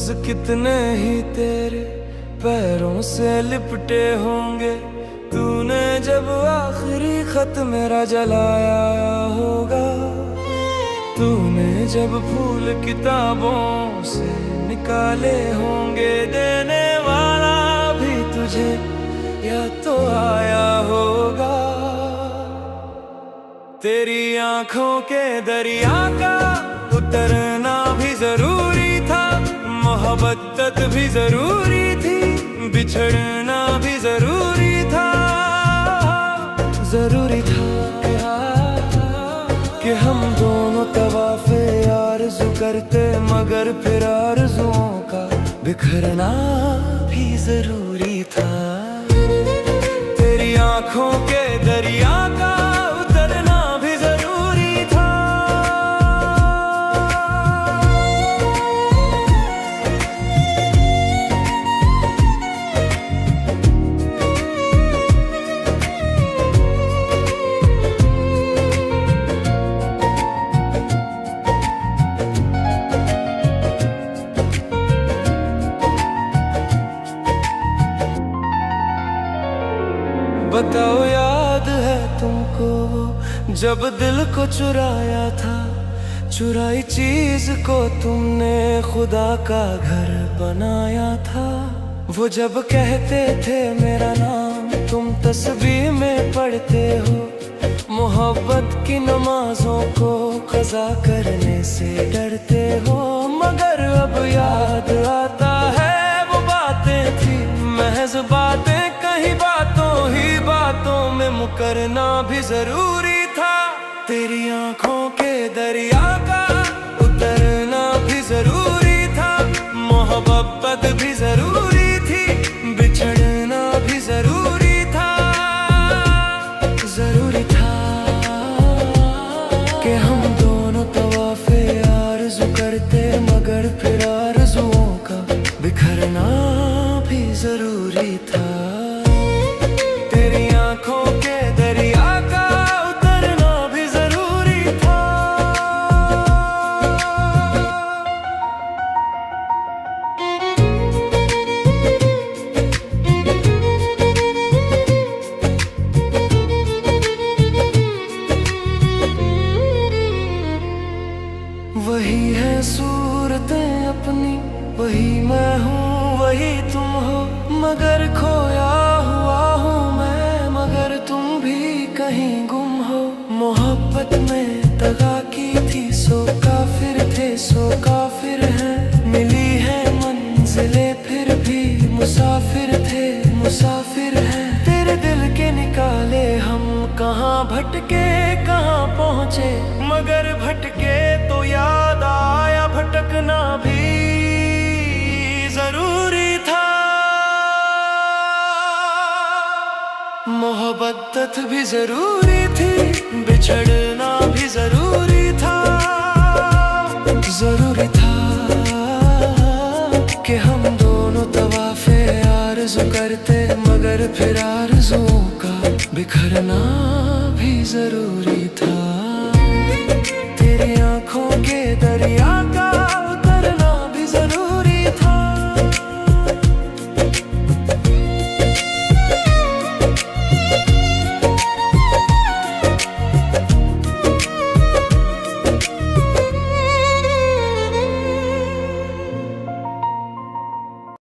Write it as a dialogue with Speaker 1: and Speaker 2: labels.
Speaker 1: रोज कितने ही तेरे पैरों से लिपटे होंगे। तूने जब आखिरी खत मेरा जलाया होगा, तूने जब फूल किताबों से निकाले होंगे, देने वाला भी तुझे या तो आया होगा। तेरी आंखों के दरिया का उतरना भी जरूरी था, मोहब्बत भी जरूरी थी, बिछड़ना भी जरूरी था। जरूरी था कि हम दोनों तवाफ़े आरज़ू करते, मगर फिर आरज़ुओं का बिखरना भी जरूरी था। तेरी आंखों के दरिया का उतरना भी जरूरी था। बताओ याद है तुमको वो जब दिल को चुराया था, चुराई चीज को तुमने खुदा का घर बनाया था। वो जब कहते थे मेरा नाम तुम तस्बीह में पढ़ते हो, मोहब्बत की नमाजों को क़ज़ा करने से डरते हो। मगर अब याद आता है वो बातें थी महज बातें, कहीं बातों ही बातों में मुकरना भी जरूरी था। तेरी आंखों के दरिया का उतरना भी जरूरी था, मोहब्बत भी जरूरी थी, बिछड़ना भी जरूरी था। जरूरी था कि हम दोनों तवाफ़े आरज़ू करते, मगर फिर आरज़ुओं का बिखरना भी जरूरी था। तेरी आंखों के दरिया का उतरना भी जरूरी था। वही है सूरतें अपनी, वही मैं हूँ वही तुम हो, मगर खोया हुआ हूँ मैं, मगर तुम भी कहीं गुम हो। मोहब्बत में दगा की थी सो काफिर थे सो काफिर हैं, मिली है मंजिलें फिर भी मुसाफिर थे मुसाफिर हैं। तेरे दिल के निकाले हम कहाँ भटके कहाँ पहुँचे, मगर भटके तो याद आया भटकना भी जरूरी था। मोहब्बत भी जरूरी थी, बिछड़ना भी जरूरी था। जरूरी था कि हम दोनों तवाफ़े आरज़ू करते, मगर फिर आरज़ुओं का बिखरना भी जरूरी था।